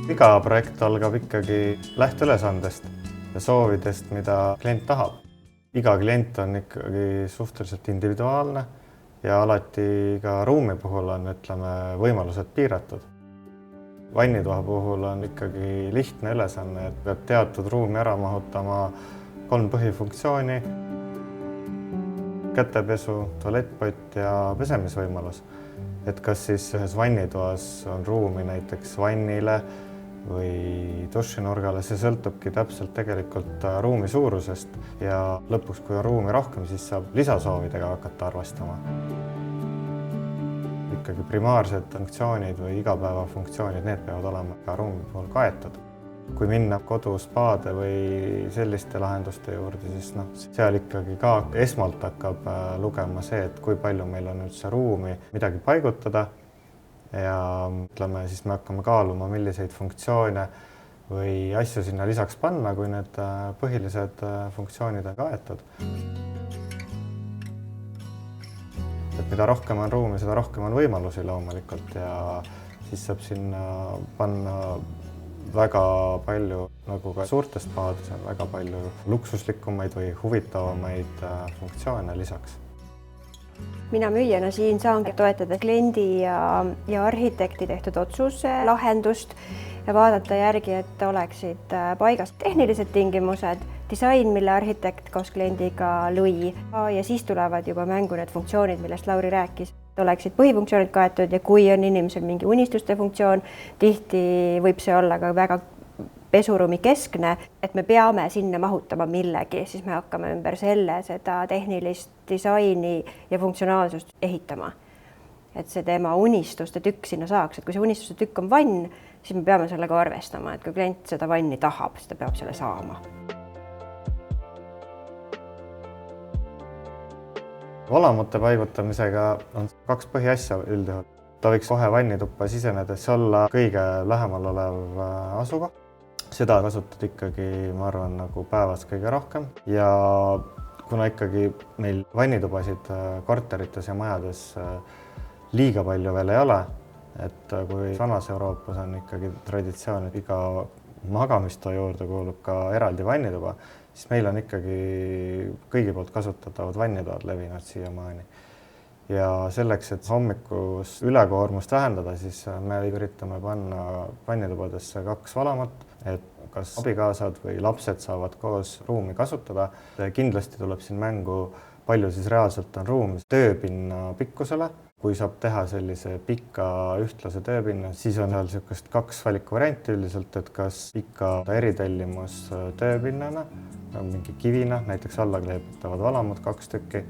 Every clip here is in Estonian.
Iga projekt algab ikkagi lähteülesandest ja soovidest, mida klient tahab. Iga klient on ikkagi suhteliselt individuaalne ja alati ka ruumi puhul on, võimalused piiratud. Vannitoa puhul on ikkagi lihtne ülesanne, et peab teatud ruumi ära mahutama 3 põhifunktsiooni: kätepesu, tualettpott ja pesemisvõimalus. Et kas siis ühes vannitoas on ruumi näiteks vannile või dušinurgale, see sõltubki täpselt tegelikult ruumi suurusest ja lõpuks, kui on ruumi rohkem, siis saab lisasoovidega hakata arvestama. Ikkagi primaarsed funktsioonid või igapäevafunktsioonid, need peavad olema ka ruumi puhul kaetud. Kui minna koduspaade või selliste lahenduste juurde, siis seal ikkagi ka esmalt hakkab lugema see, et kui palju meil on üldse ruumi midagi paigutada ja siis me hakkame kaaluma, milliseid funktsioone või asju sinna lisaks panna, kui need põhilised funktsioonid on kaetud. Et mida rohkem on ruumi, seda rohkem on võimalusi loomulikult ja siis saab sinna panna väga palju, nagu ka suurtes spaades on väga palju luksuslikumaid või huvitavamaid funktsioone lisaks. Mina müüjana siin saangi toetada kliendi ja arhitekti tehtud otsuse lahendust ja vaadata järgi, et oleksid paigas tehnilised tingimused, disain, mille arhitekt koos kliendiga lõi ja siis tulevad juba mängu need funktsioonid, millest Lauri rääkis. Oleksid põhifunktsioonid kaetud ja kui on inimesel mingi unistuste funktsioon, tihti võib see olla ka väga pesuruumi keskne, et me peame sinna mahutama millegi, siis me hakkame ümber selle seda tehnilist disaini ja funktsionaalsust ehitama. Et see tema unistuste tükk sinna saaks, et kui see unistuste tükk on vann, siis me peame sellega arvestama, et kui klient seda vanni tahab, siis ta peab selle saama. Valamute paigutamisega on 2 põhiasja üldjuhul. Ta võiks kohe vannituppa sisenedes olla kõige lähemal olev asukoht. Seda kasutad ikkagi, ma arvan, nagu päevas kõige rohkem ja kuna ikkagi meil vannitubasid korterites ja majades liiga palju veel ei ole, et kui vanas Euroopas on ikkagi traditsioon, et iga magamistoa juurde kuulub ka eraldi vannituba, siis meil on ikkagi kõigi poolt kasutatavad vannitoad levinud siiamaani. Ja selleks, et hommikus ülekoormust vähendada, siis me üritame panna vannitubadesse 2 valamat, et kas abikaasad või lapsed saavad koos ruumi kasutada. Kindlasti tuleb siin mängu, palju siis reaalselt on ruumi tööpinna pikkusele. Kui saab teha sellise pika ühtlase tööpinna, siis on seal 2 valikuvarianti üldiselt, et kas pika eritellimus tööpinnana, mingi kivina, näiteks alla kleepitavad valamud 2 tükki,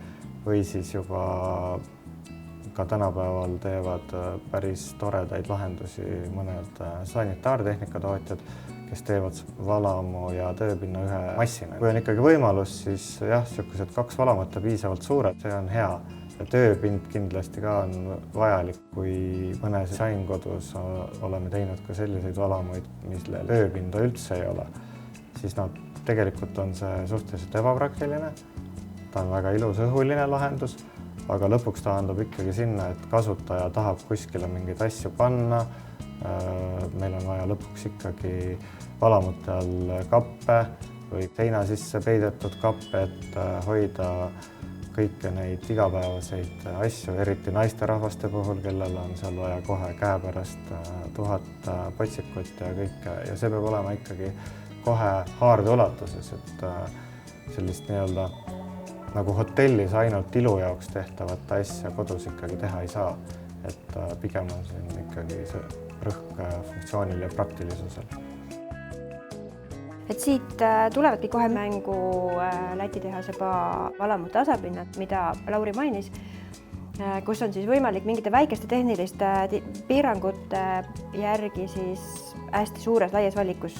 või siis juba ka tänapäeval teevad päris toredaid lahendusi mõned sanitaartehnika tootjad, kes teevad valamu ja tööpinna ühe massina. Kui on ikkagi võimalus, siis jah, 2 valamat on piisavalt suured, see on hea. Ja tööpind kindlasti ka on vajalik, kui mõnes disainkodus oleme teinud ka selliseid valamuid, mille tööpinda üldse ei ole, siis tegelikult on see suhteliselt ebapraktiline. Ta on väga ilus õhuline lahendus, aga lõpuks taandub ikkagi sinna, et kasutaja tahab kuskile mingeid asju panna. Meil on vaja lõpuks ikkagi valamute all kappe või seina sisse peidetud kappe, et hoida kõike neid igapäevaseid asju, eriti naisterahvaste puhul, kellel on seal vaja kohe käepärast 1000 potsikut ja kõike. Ja see peab olema ikkagi kohe haarde ulatuses, et sellist nii-öelda nagu hotellis ainult ilu jaoks tehtavat asja kodus ikkagi teha ei saa. Et pigem on siin ikkagi see rõhk funktsioonil ja praktilisusel. Et siit tulevadki kohe mängu Läti tehase valamute asapinnad, mida Lauri mainis, kus on siis võimalik mingite väikeste tehniliste piirangute järgi siis hästi suures laias valikus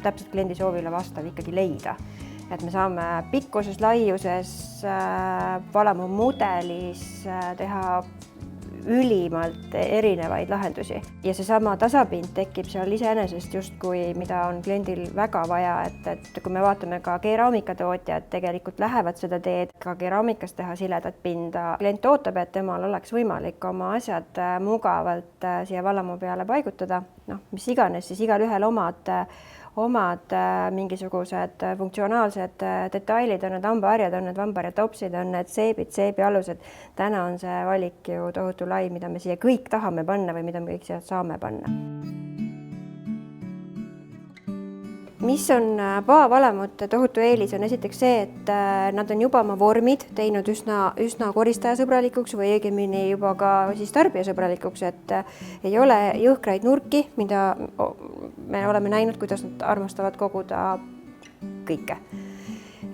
täpselt kliendi soovile vastav ikkagi leida. Et me saame pikkuses, laiuses, valamu mudelis teha ülimalt erinevaid lahendusi ja seesama tasapind tekib seal iseenesest justkui, mida on kliendil väga vaja, et kui me vaatame ka keraamikatootjad tegelikult lähevad seda teed, ka keraamikas teha siledat pinda. Klient ootab, et temal oleks võimalik oma asjad mugavalt siia vallamu peale paigutada, mis iganes, siis igalühel omad mingisugused funktsionaalsed detailid, on need hambaharjad, on need vambaharjatopsid, on need seebid, seebialused. Täna on see valik ju tohutu lai, mida me siia kõik tahame panna või mida me kõik siia saame panna. Mis on paavalamute tohutu eelis on esiteks see, et nad on juba oma vormid teinud üsna koristajasõbralikuks või õigemini juba ka siis tarbijasõbralikuks, et ei ole jõhkraid nurki, mida me oleme näinud, kuidas nad armastavad koguda kõike.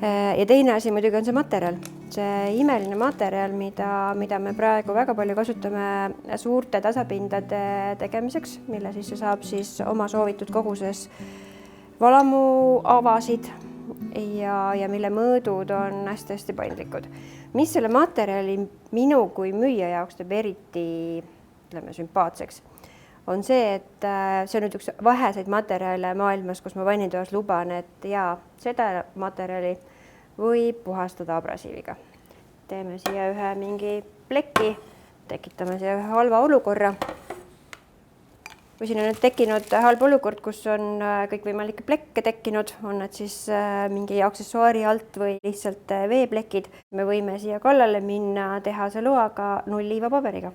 Ja teine asi muidugi on see materjal. See imeline materjal, mida me praegu väga palju kasutame suurte tasapindade tegemiseks, mille sisse saab siis oma soovitud koguses valamu avasid ja mille mõõdud on hästi paindlikud. Mis selle materjali minu kui müüja jaoks teeb eriti sümpaatseks, on see, et see on nüüd üks vaheseid materjale maailmas, kus ma vannitoas luban, et seda materjali võib puhastada abrasiiviga. Teeme siia ühe mingi pleki, tekitame siia ühe halva olukorra. Kui siin on nüüd tekkinud halb olukord, kus on kõikvõimalikke plekke tekkinud, on need siis mingi aksessuaari alt või lihtsalt veeplekid. Me võime siia kallale minna tehase loaga 0 liivapaberiga.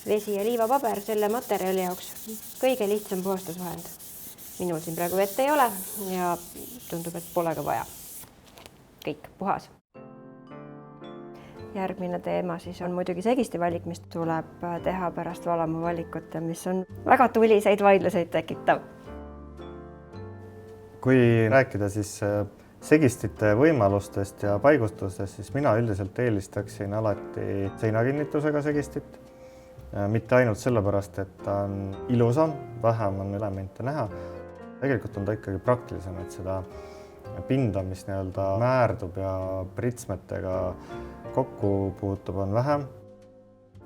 Vesi ja liivapaber selle materjali jaoks kõige lihtsam puhastusvahend. Minul siin praegu vett ei ole ja tundub, et pole ka vaja. Kõik puhas. Järgmine teema siis on muidugi segisti valik, mis tuleb teha pärast valamu valikut ja mis on väga tuliseid vaidluseid tekitav. Kui rääkida siis segistite võimalustest ja paigustustest, siis mina üldiselt eelistaksin alati seinakinnitusega segistit. Mitte ainult sellepärast, et ta on ilusam, vähem on elemente näha. Tegelikult on ta ikkagi praktilisem, et seda pinda, mis määrdub ja pritsmetega kokku puutub, on vähem.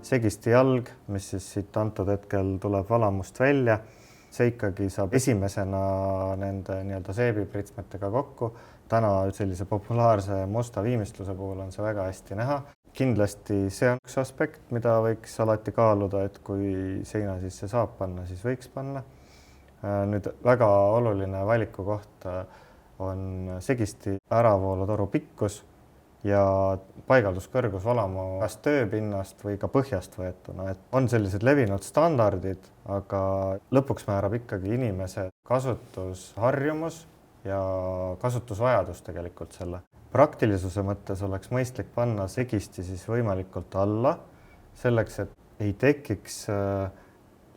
Segisti jalg, mis siis siit antud hetkel tuleb valamust välja, see ikkagi saab esimesena nende seebipritsmetega kokku. Täna sellise populaarse musta viimistluse puhul on see väga hästi näha. Kindlasti see on üks aspekt, mida võiks alati kaaluda, et kui seina sisse saab panna, siis võiks panna. Nüüd väga oluline valiku koht on segisti äravoolutoru pikkus ja paigalduskõrgus valamu kas tööpinnast või ka põhjast võetuna. On sellised levinud standardid, aga lõpuks määrab ikkagi inimese kasutusharjumus ja kasutusvajadus tegelikult selle. Praktilisuse mõttes oleks mõistlik panna segisti siis võimalikult alla, selleks, et ei tekiks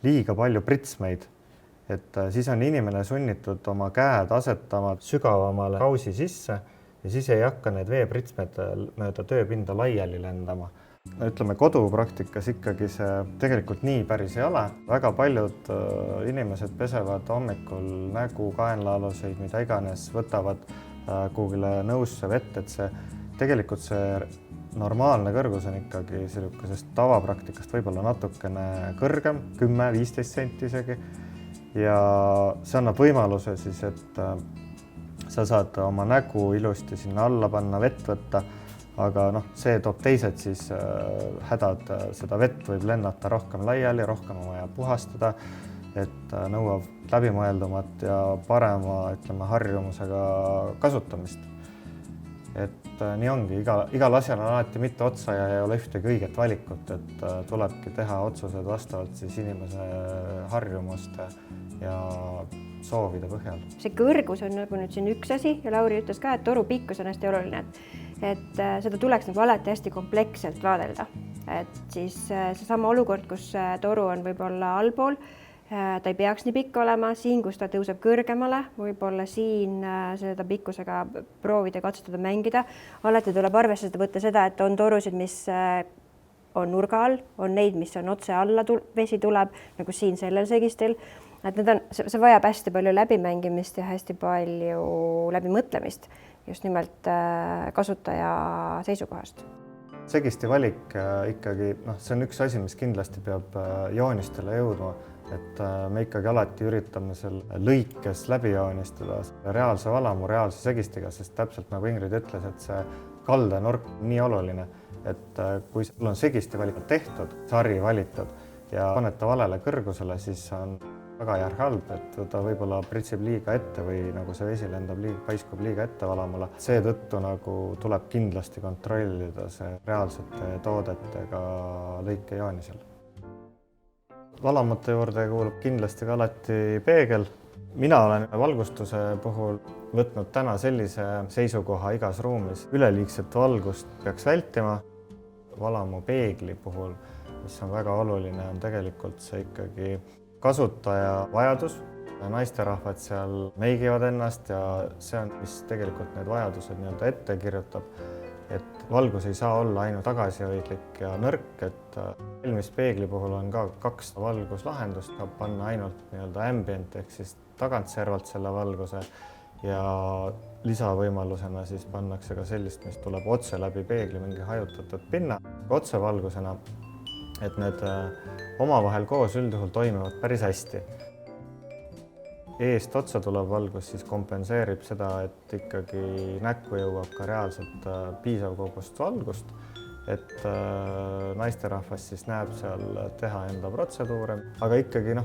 liiga palju pritsmeid. Et siis on inimene sunnitud oma käed asetama sügavamale kausi sisse ja siis ei hakka need veepritsmed mööda tööpinda laiali lendama. Ütleme, kodupraktikas ikkagi see tegelikult nii päris ei ole. Väga paljud inimesed pesevad hommikul nägu, kaenlaaluseid, mida iganes, võtavad kuhugile nõusse vett, et tegelikult see normaalne kõrgus on ikkagi sellisest tavapraktikast võib-olla natukene kõrgem, 10-15 senti isegi. Ja see annab võimaluse siis, et sa saad oma nägu ilusti sinna alla panna, vett võtta, aga see toob teised siis hädad, seda vett võib lennata rohkem laiali, rohkem on vaja puhastada, et nõuab läbimõeldumat ja parema, harjumusega kasutamist. Et nii ongi, igal asjal on alati mitte otsa ja ei ole ühtegi õiget valikut, et tulebki teha otsused vastavalt siis inimese harjumuste ja soovide põhjal. See kõrgus on nagu nüüd siin üks asi ja Lauri ütles ka, et toru pikkus on hästi oluline, et seda tuleks nagu alati hästi kompleksselt vaadelda. Et siis seesama olukord, kus toru on võib-olla allpool, ta ei peaks nii pikk olema, siin, kus ta tõuseb kõrgemale, võib-olla siin seda pikkusega proovida, katsutada, mängida. Alati tuleb arvestada võtta seda, et on torusid, mis on nurga all, on neid, mis on otse alla, vesi tuleb, nagu siin sellel segistil. Et see vajab hästi palju läbimängimist ja hästi palju läbimõtlemist just nimelt kasutaja seisukohast. segisti valik ikkagi, see on üks asi, mis kindlasti peab joonistele jõudma, et me ikkagi alati üritame selle lõikes läbi joonistada reaalse valamu, reaalse segistiga, sest täpselt nagu Ingrid ütles, et see kaldenurk on nii oluline, et kui sul on segisti valik tehtud, sari valitud ja paned ta valele kõrgusele, siis on tagajärg halb, et ta võib-olla pritsib liiga ette või nagu see vesi lendab paiskub liiga ette valamale. Seetõttu nagu tuleb kindlasti kontrollida see reaalsete toodetega lõikejoonisel. Valamute juurde kuulub kindlasti ka alati peegel. Mina olen valgustuse puhul võtnud täna sellise seisukoha igas ruumis. Üleliigset valgust peaks vältima. Valamu peegli puhul, mis on väga oluline, on tegelikult see ikkagi kasutaja vajadus. Naisterahvad seal meigivad ennast ja see on, mis tegelikult need vajadused nii-öelda ette kirjutab, et valgus ei saa olla ainult tagasihoidlik ja nõrk, et valmispeegli puhul on ka 2 valguslahendust, saab panna ainult nii-öelda ambient ehk siis tagantservalt selle valguse ja lisavõimalusena siis pannakse ka sellist, mis tuleb otse läbi peegli mingi hajutatud pinna. Otsevalgusena, et need omavahel koos üldjuhul toimivad päris hästi. Eest otsa tulev valgus siis kompenseerib seda, et ikkagi näkku jõuab ka reaalselt piisav kogust valgust, et naisterahvas siis näeb seal teha enda protseduure, aga ikkagi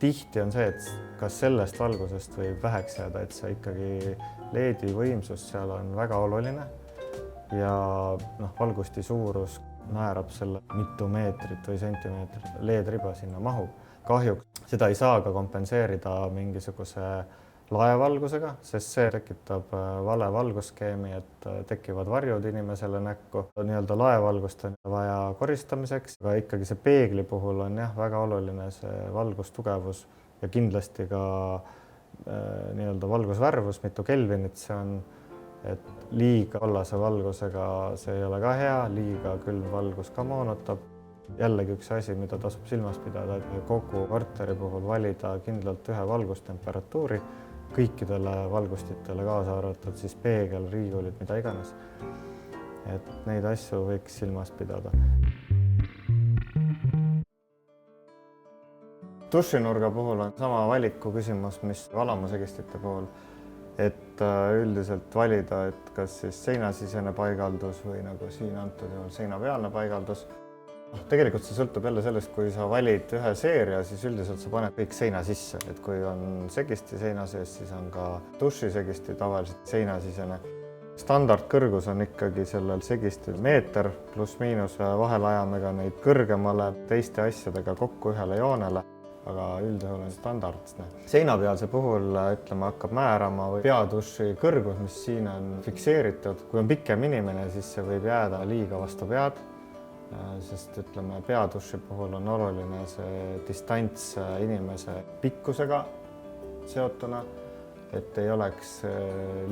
tihti on see, et kas sellest valgusest võib väheks jääda, et see ikkagi LED-i võimsus seal on väga oluline ja valgusti suurus määrab selle mitu meetrit või sentimeetrit LED-riba sinna mahub. Kahjuks seda ei saa ka kompenseerida mingisuguse laevalgusega, sest see tekitab vale valgusskeemi, et tekivad varjud inimesele näkku. Nii-öelda laevalgust on vaja koristamiseks, aga ikkagi see peegli puhul on väga oluline see valgustugevus ja kindlasti ka nii-öelda valgusvärvus, mitu kelvinit see on. Et liiga kollase valgusega see ei ole ka hea, liiga külm valgus ka moonutab. Jällegi üks asi, mida tasub silmas pidada, et kogu korteri puhul valida kindlalt ühe valgustemperatuuri kõikidele valgustitele, kaasa arvatud siis peegel, riiulid, mida iganes. Et neid asju võiks silmas pidada. Dušinurga puhul on sama valiku küsimus, mis valamusegistite puhul. Et üldiselt valida, et kas siis seinasisene paigaldus või nagu siin antud juhul seinapealne paigaldus. Tegelikult see sõltub jälle sellest, kui sa valid ühe seeria, siis üldiselt sa paned kõik seina sisse. Et kui on segisti seina sees, siis on ka dušisegisti tavaliselt seinasisene. Standardkõrgus on ikkagi sellel segistil meeter pluss-miinus, vahel ajame ka neid kõrgemale teiste asjadega kokku ühele joonele. Aga üldjuhul on standardne. Seinapealse puhul hakkab määrama või peaduši kõrgus, mis siin on fikseeritud. Kui on pikem inimene, siis see võib jääda liiga vastu pead, sest peaduši puhul on oluline see distants inimese pikkusega seotuna, et ei oleks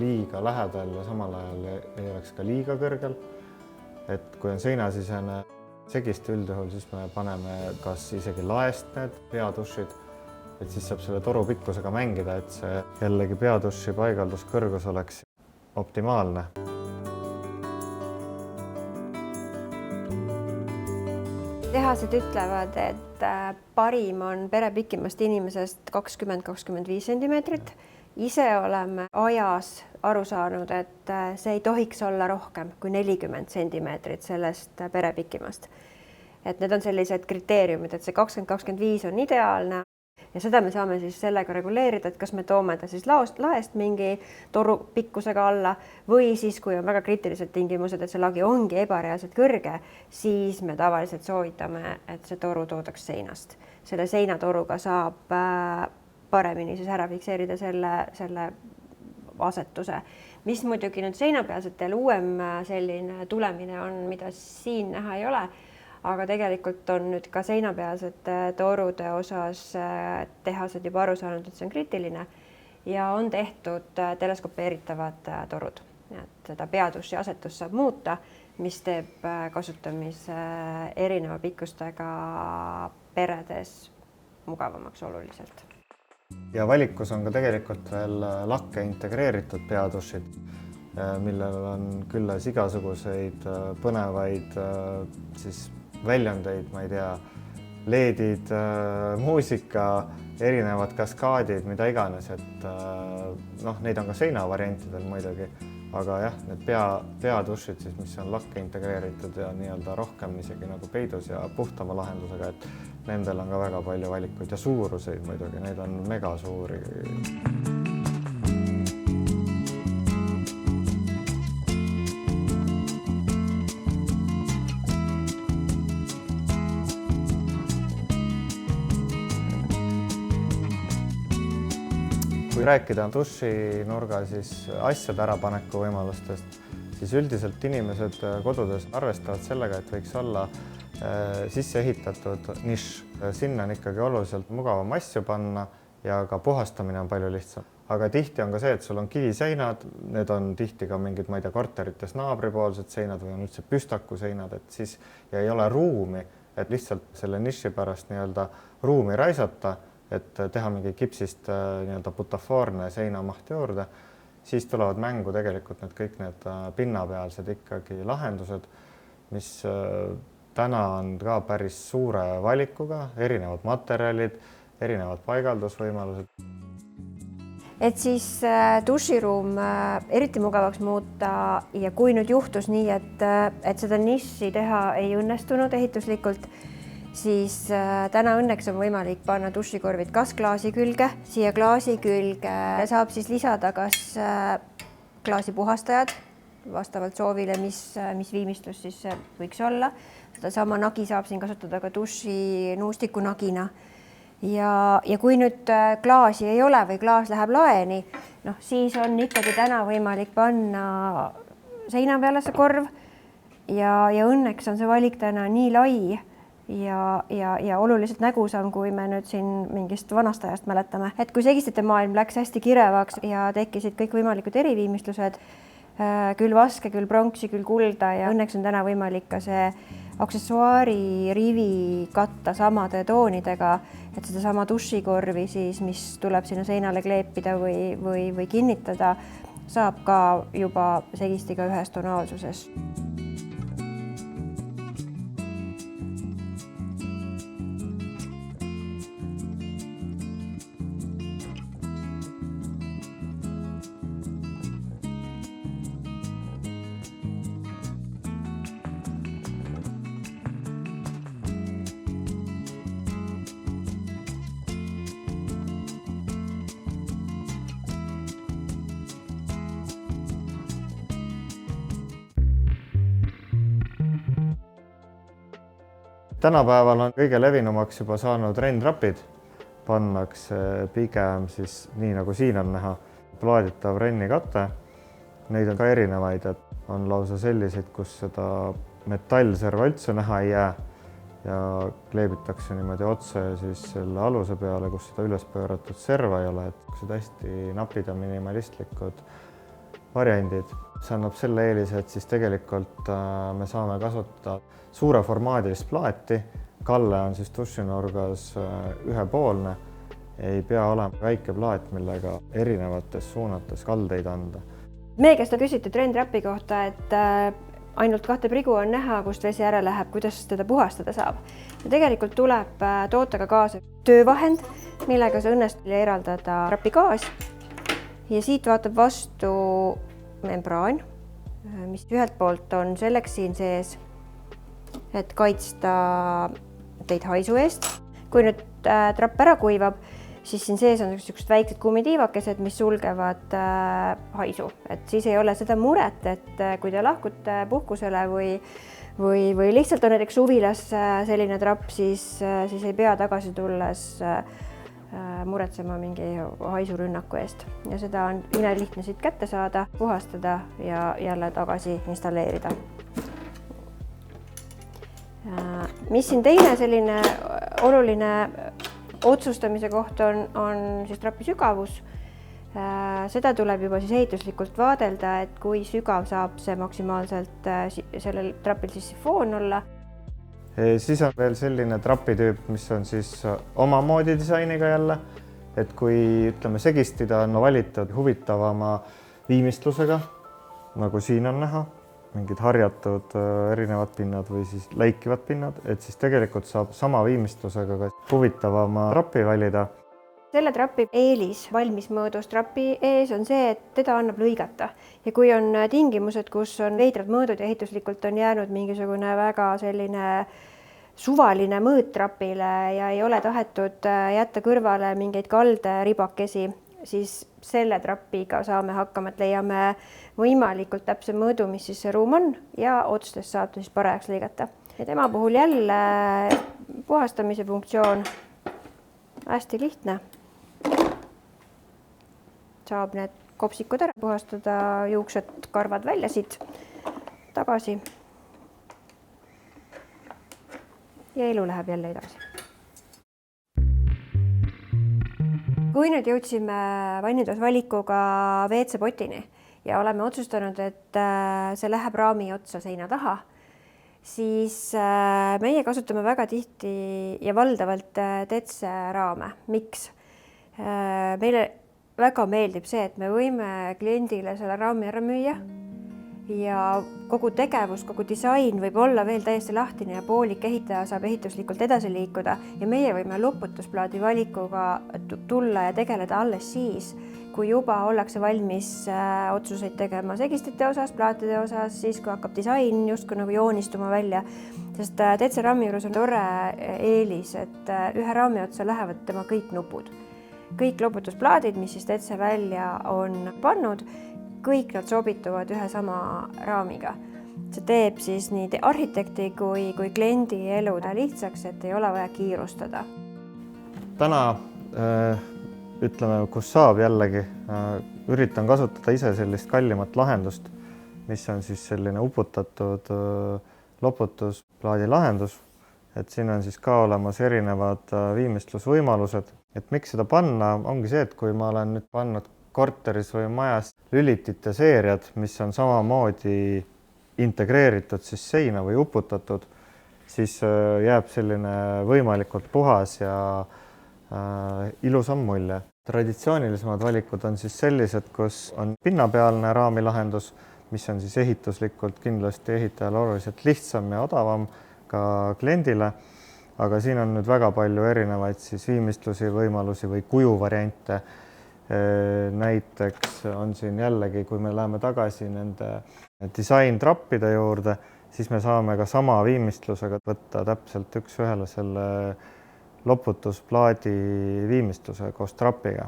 liiga lähedal ja samal ajal ei oleks ka liiga kõrgel. Et kui on seinasisene segisti üldjuhul, siis me paneme kas isegi laest need peadušid, et siis saab selle toru pikkusega mängida, et see jällegi peaduši paigalduskõrgus oleks optimaalne. Tehased ütlevad, et parim on perepikimast inimesest 20–25 sentimeetrit. Ise oleme ajas aru saanud, et see ei tohiks olla rohkem kui 40 sentimeetrit sellest perepikimast. Et need on sellised kriteeriumid, et see 20–25 on ideaalne ja seda me saame siis sellega reguleerida, et kas me toome ta siis laest mingi toru pikkusega alla või siis, kui on väga kriitilised tingimused, et see lagi ongi ebareaalselt kõrge, siis me tavaliselt soovitame, et see toru toodaks seinast. Selle seinatoruga saab paremini siis ära fikseerida selle asetuse. Mis muidugi nüüd seinapealsetel uuem selline tulemine on, mida siin näha ei ole, aga tegelikult on nüüd ka seinapealsete torude osas tehased juba aru saanud, et see on kriitiline ja on tehtud teleskopeeritavad torud. Et seda peaduši asetust saab muuta, mis teeb kasutamise erineva pikkustega peredes mugavamaks oluliselt. Ja valikus on ka tegelikult veel lakke integreeritud peadušid. millel on külles igasuguseid põnevaid siis väljundeid, ma ei tea, LED-id, muusika, erinevad kaskaadid, mida iganes, et neid on ka seinavariantidel muidugi, aga jah, need peadušid siis, mis on lakke integreeritud ja nii-öelda rohkem isegi nagu peidus ja puhtama lahendusega, et nendel on ka väga palju valikuid ja suuruseid muidugi, neid on mega suuri. Kui rääkida dušinurga siis asjade ärapaneku võimalustest, siis üldiselt inimesed kodudes arvestavad sellega, et võiks olla sisse ehitatud nišš. Sinna on ikkagi oluliselt mugavam asju panna ja ka puhastamine on palju lihtsam. Aga tihti on ka see, et sul on kiviseinad, need on tihti ka mingid, ma ei tea, korterites naabripoolsed seinad või on üldse püstakuseinad, et siis ja ei ole ruumi, et lihtsalt selle niši pärast nii-öelda ruumi raisata, et teha mingi kipsist nii-öelda butafoorne seinamaht juurde, siis tulevad mängu tegelikult kõik need pinnapealsed ikkagi lahendused, mis täna on ka päris suure valikuga, erinevad materjalid, erinevad paigaldusvõimalused. Et siis duširuum eriti mugavaks muuta ja kui nüüd juhtus nii, et seda niši teha ei õnnestunud ehituslikult, siis täna õnneks on võimalik panna dušikorvid kas klaasi külge. Siia klaasi külge saab siis lisada kas klaasipuhastajad vastavalt soovile, mis viimistlus siis võiks olla. Sedasama nagi saab siin kasutada ka dušinuustiku nagina. Ja kui nüüd klaasi ei ole või klaas läheb laeni, siis on ikkagi täna võimalik panna seina peale see korv ja õnneks on see valik täna nii lai ja oluliselt nägusam, kui me nüüd siin mingist vanast ajast mäletame. Et kui segistite maailm läks hästi kirevaks ja tekkisid kõik võimalikud eriviimistlused, küll vaske, küll pronksi, küll kulda ja õnneks on täna võimalik ka see aksessuaari rivi katta samade toonidega, et sedasama dušikorvi siis, mis tuleb sinna seinale kleepida või kinnitada, saab ka juba segistiga ühes tonaalsuses. Tänapäeval on kõige levinumaks juba saanud rentrapid. Pannakse pigem siis nii nagu siin on näha plaaditav rennikate. Neid on ka erinevaid, et on lausa selliseid, kus seda metallserva üldse näha ei jää ja kleebitakse niimoodi otse siis selle aluse peale, kus seda üles pööratud serva ei ole, et seda hästi napid ja minimalistlikud variandid. See annab selle eelise, et siis tegelikult me saame kasutada suureformaadilist plaati. Kalle on siis dušinurgas ühepoolne. Ei pea olema väike plaat, millega erinevates suunates kaldeid anda. Meie käest on küsitud rentrapi kohta, et ainult 2 prigu on näha, kust vesi ära läheb, kuidas teda puhastada saab. Ja tegelikult tuleb tootega kaasa töövahend, millega see õnnestub eraldada trapigaas. Ja siit vaatab vastu membraan, mis ühelt poolt on selleks siin sees, et kaitsta teid haisu eest. Kui nüüd trapp ära kuivab, siis siin sees on niisugused väiksed kummitiivakesed, mis sulgevad haisu. Et siis ei ole seda muret, et kui te lahkute puhkusele või lihtsalt on näiteks suvilas selline trapp, siis ei pea tagasi tulles muretsema mingi haisurünnaku eest. Ja seda on ülelihtne siit kätte saada, puhastada ja jälle tagasi installeerida. Mis siin teine selline oluline otsustamise koht on siis trapi sügavus. Seda tuleb juba siis ehituslikult vaadelda, et kui sügav saab see maksimaalselt sellel trapil siis sifoon olla. Siis on veel selline trapitüüp, mis on siis omamoodi disainiga jälle, et kui ütleme segistida on valitud huvitavama viimistlusega, nagu siin on näha, mingid harjatud erinevad pinnad või siis läikivad pinnad, et siis tegelikult saab sama viimistlusega ka huvitavama trapi valida. Selle trapi eelis valmismõõdus trapi ees on see, et teda annab lõigata ja kui on tingimused, kus on veidrad mõõdud ja ehituslikult on jäänud mingisugune väga selline suvaline mõõt trapile ja ei ole tahetud jätta kõrvale mingeid kalderibakesi, siis selle trapiga saame hakkama, et leiame võimalikult täpse mõõdu, mis siis see ruum on ja otstest saab siis parajaks lõigata. Ja tema puhul jälle puhastamise funktsioon hästi lihtne. Saab need kopsikud ära puhastada, juuksed, karvad välja siit tagasi. Ja elu läheb jälle edasi. Kui nüüd jõudsime vannitoas valikuga WC-potini ja oleme otsustanud, et see läheb raami otsa seina taha, siis meie kasutame väga tihti ja valdavalt TETSE raame. Miks? Meile väga meeldib see, et me võime kliendile selle raami ära müüa ja kogu tegevus, kogu disain võib olla veel täiesti lahtine ja poolik ehitaja saab ehituslikult edasi liikuda ja meie võime loputusplaadi valikuga tulla ja tegeleda alles siis, kui juba ollakse valmis otsuseid tegema segistite osas, plaatide osas, siis kui hakkab disain justkui nagu joonistuma välja, sest TETSE raami juures on tore eelis, et ühe raami otsa lähevad tema kõik nupud. Kõik loputusplaadid, mis siis TETSE välja on pannud, kõik nad sobituvad ühe sama raamiga. See teeb siis nii arhitekti kui kliendi elu lihtsaks, et ei ole vaja kiirustada. Täna ütleme, kus saab jällegi, üritan kasutada ise sellist kallimat lahendust, mis on siis selline uputatud loputusplaadi lahendus. Et siin on siis ka olemas erinevad viimistlusvõimalused. Et miks seda panna, ongi see, et kui ma olen nüüd pannud korteris või majas lülitite seeriad, mis on samamoodi integreeritud siis seina või uputatud, siis jääb selline võimalikult puhas ja ilusam mulje. Traditsioonilisemad valikud on siis sellised, kus on pinnapealne raamilahendus, mis on siis ehituslikult kindlasti ehitajal oluliselt lihtsam ja odavam ka kliendile. Aga siin on nüüd väga palju erinevaid siis viimistlusi, võimalusi või kujuvariante. Näiteks on siin jällegi, kui me läheme tagasi nende disaintrappide juurde, siis me saame ka sama viimistlusega võtta täpselt üks ühele selle loputusplaadi viimistluse koos trapiga.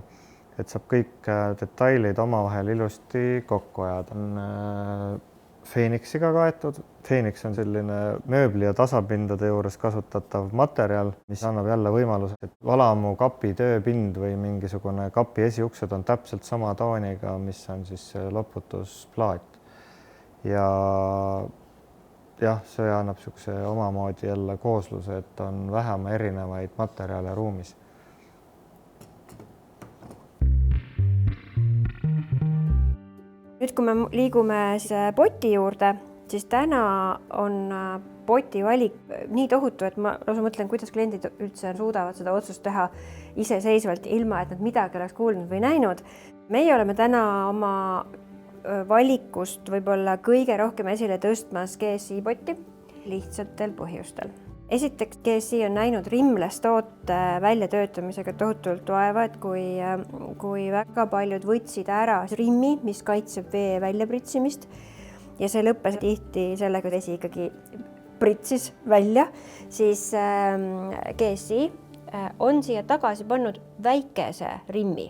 Et saab kõik detailid omavahel ilusti kokku ajada. On Feenixiga kaetud. Feenix on selline mööbli ja tasapindade juures kasutatav materjal, mis annab jälle võimaluse, et valamu kapi tööpind või mingisugune kapi esiuksed on täpselt sama tooniga, mis on siis loputusplaat. Ja jah, see annab niisuguse omamoodi jälle koosluse, et on vähem erinevaid materjale ruumis. Nüüd, kui me liigume poti juurde, siis täna on poti valik nii tohutu, et ma lausa mõtlen, kuidas kliendid üldse suudavad seda otsust teha iseseisvalt, ilma et nad midagi oleks kuulnud või näinud. Meie oleme täna oma valikust võib-olla kõige rohkem esile tõstmas GSI potti lihtsatel põhjustel. Esiteks, GSI on näinud rimles toote väljatöötamisega tohutult vaeva, et kui väga paljud võtsid ära rimmi, mis kaitseb vee väljapritsimist ja see lõppes tihti sellega, et vesi ikkagi pritsis välja, siis GSI on siia tagasi pannud väikese rimmi.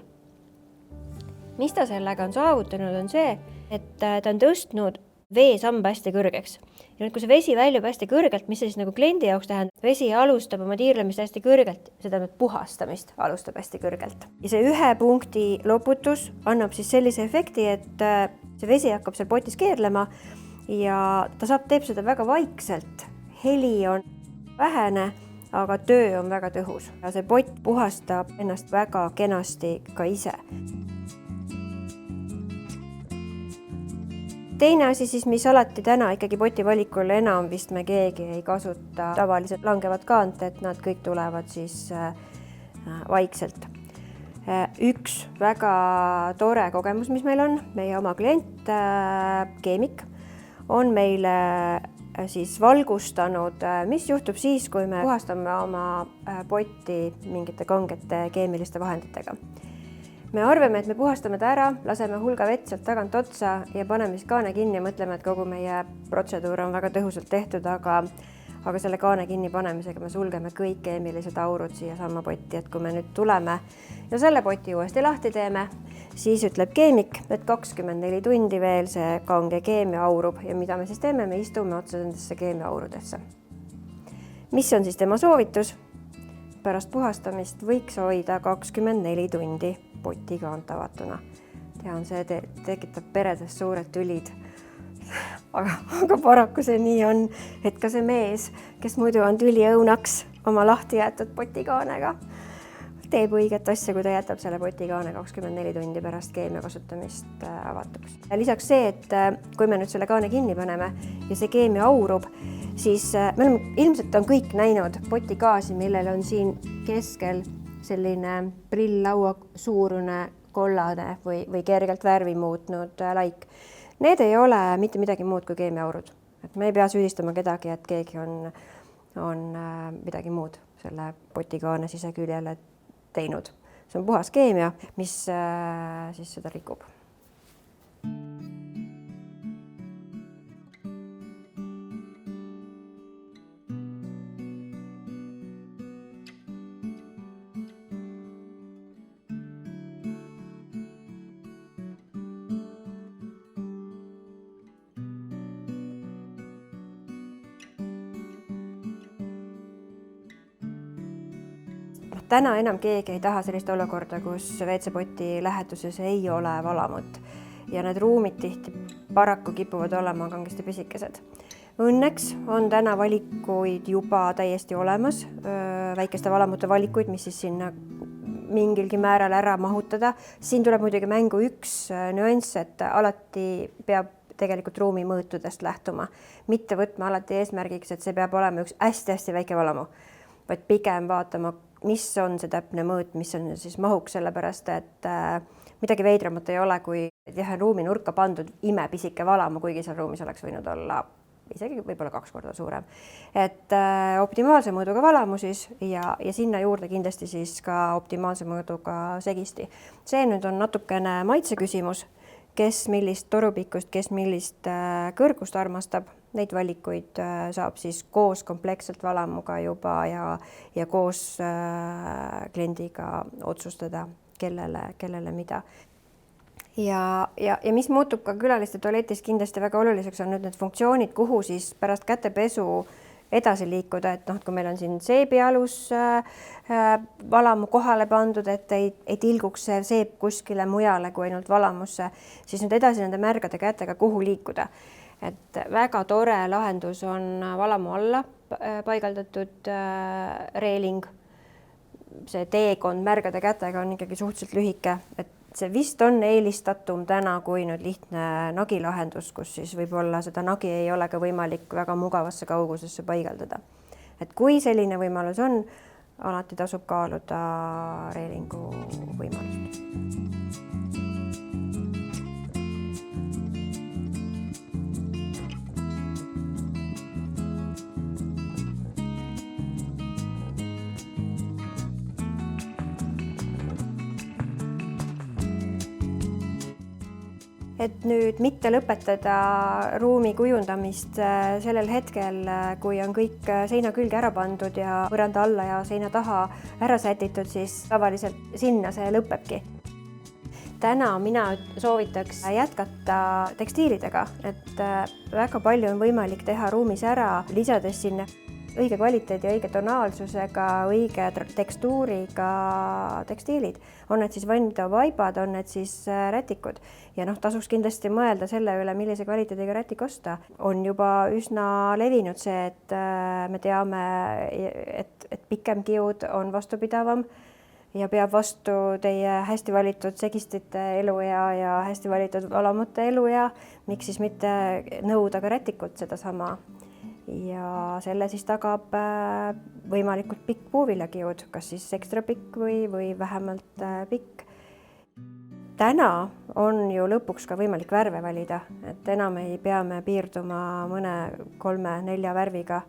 Mis ta sellega on saavutanud, on see, et ta on tõstnud veesamba hästi kõrgeks. Ja nüüd, kui see vesi väljub hästi kõrgelt, mis see siis nagu kliendi jaoks tähendab, vesi alustab oma tiirlemist hästi kõrgelt, seda puhastamist alustab hästi kõrgelt. Ja see ühe punkti loputus annab siis sellise efekti, et see vesi hakkab seal potis keerlema ja ta teeb seda väga vaikselt. Heli on vähene, aga töö on väga tõhus. Ja see pott puhastab ennast väga kenasti ka ise. Teine asi siis, mis alati täna ikkagi poti valikul enam vist me keegi ei kasuta, tavaliselt langevad kaant, et nad kõik tulevad siis vaikselt. Üks väga tore kogemus, mis meil on, meie oma klient, keemik, on meile siis valgustanud, mis juhtub siis, kui me puhastame oma potti mingite kangete keemiliste vahenditega. Me arvame, et me puhastame ta ära, laseme hulga vett sealt tagant otsa ja paneme siis kaane kinni ja mõtleme, et kogu meie protseduur on väga tõhusalt tehtud, aga selle kaane kinni panemisega me sulgeme kõik keemilised aurud siia samma potti, et kui me nüüd tuleme ja selle poti uuesti lahti teeme, siis ütleb keemik, et 24 tundi veel see kange keemia aurub ja mida me siis teeme, me istume otsa nendesse keemia aurudesse. Mis on siis tema soovitus? Pärast puhastamist võiks hoida 24 tundi poti kaant avatuna. Tean, see tekitab peredes suured tülid. Aga paraku see nii on, et ka see mees, kes muidu on tüliõunaks oma lahti jäetud potikaanega, teeb õiget asja, kui ta jätab selle potikaane 24 tundi pärast keemia kasutamist avatuks. Lisaks see, et kui me nüüd selle kaane kinni paneme ja see keemia aurub, siis me oleme ilmselt on kõik näinud potikaasi, millel on siin keskel selline prill-laua suurune kollane või kergelt värvi muutnud laik. Need ei ole mitte midagi muud kui keemiaaurud. Et me ei pea süüdistama kedagi, et keegi on midagi muud selle potikaane siseküljele teinud. See on puhas keemia, mis siis seda rikub. Täna enam keegi ei taha sellist olukorda, kus WC-poti läheduses ei ole valamut ja need ruumid tihti paraku kipuvad olema kangesti pisikesed. Õnneks on täna valikuid juba täiesti olemas, väikeste valamute valikuid, mis siis sinna mingilgi määral ära mahutada. Siin tuleb muidugi mängu üks nüanss, et alati peab tegelikult ruumi mõõtudest lähtuma, mitte võtma alati eesmärgiks, et see peab olema üks hästi-hästi väike valamu, vaid pigem vaatama, mis on see täpne mõõt, mis on siis mahuks, sellepärast, et midagi veidramat ei ole, kui ruumi nurka pandud imepisike valamu, kuigi seal ruumis oleks võinud olla isegi võib-olla 2 korda suurem. Et optimaalse mõõduga valamu siis ja sinna juurde kindlasti siis ka optimaalse mõõduga segisti. See nüüd on natukene maitse küsimus, kes millist torupikkust, kes millist kõrgust armastab. Neid valikuid saab siis koos kompleksselt valamuga juba ja koos kliendiga otsustada, kellele mida. Ja mis muutub ka külaliste tualetis kindlasti väga oluliseks on nüüd need funktsioonid, kuhu siis pärast kätepesu edasi liikuda, et kui meil on siin seebialus valamu kohale pandud, et ei tilguks see seep kuskile mujale kui ainult valamusse, siis nüüd edasi nende märgade kätega, kuhu liikuda. Et väga tore lahendus on valamu alla paigaldatud reeling. See teekond märgade kätega on ikkagi suhteliselt lühike, et see vist on eelistatum täna kui nüüd lihtne nagilahendus, kus siis võib-olla seda nagi ei ole ka võimalik väga mugavasse kaugusesse paigaldada. Et kui selline võimalus on, alati tasub kaaluda reelingu võimalust. Et nüüd mitte lõpetada ruumi kujundamist sellel hetkel, kui on kõik seina külge ära pandud ja põranda alla ja seina taha ära sätitud, siis tavaliselt sinna see lõpebki. Täna mina soovitaks jätkata tekstiilidega, et väga palju on võimalik teha ruumis ära, lisades sinna õige kvaliteedi, õige tonaalsusega, õige tekstuuriga tekstiilid. On need siis vaibad, on need siis rätikud. Ja tasuks kindlasti mõelda selle üle, millise kvaliteediga rätik osta. On juba üsna levinud see, et me teame, et pikem kiud on vastupidavam ja peab vastu teie hästi valitud segistite eluea ja hästi valitud valamute eluea. Miks siis mitte nõuda ka rätikut sedasama? ja selle siis tagab võimalikult pikk puuviljakiud, kas siis ekstra pikk või vähemalt pikk. Täna on ju lõpuks ka võimalik värve valida, et enam ei pea me piirduma mõne 3-4 värviga.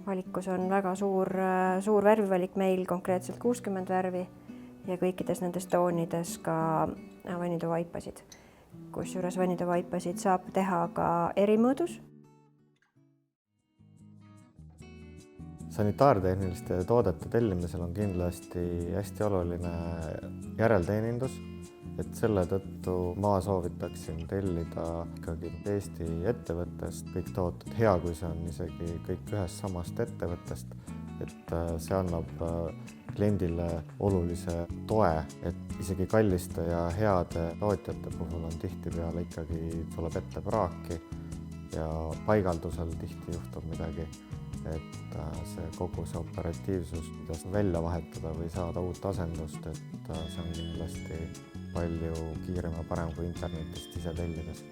Valikus on väga suur värvivalik meil, konkreetselt 60 värvi ja kõikides nendes toonides ka vannituvaipasid. Kusjuures vannituvaipasid saab teha ka erimõõdus. Sanitaartehniliste toodete tellimisel on kindlasti hästi oluline järelteenindus, et selle tõttu ma soovitaksin tellida ikkagi Eesti ettevõttest kõik tooted, hea kui see on isegi kõik ühest samast ettevõttest, et see annab kliendile olulise toe, et isegi kalliste ja heade tootjate puhul on tihtipeale ikkagi tuleb ette praaki ja paigaldusel tihti juhtub midagi, et kogu see operatiivsus, kuidas välja vahetada või saada uut asendust, et see on kindlasti palju kiirem ja parem kui internetist ise tellides.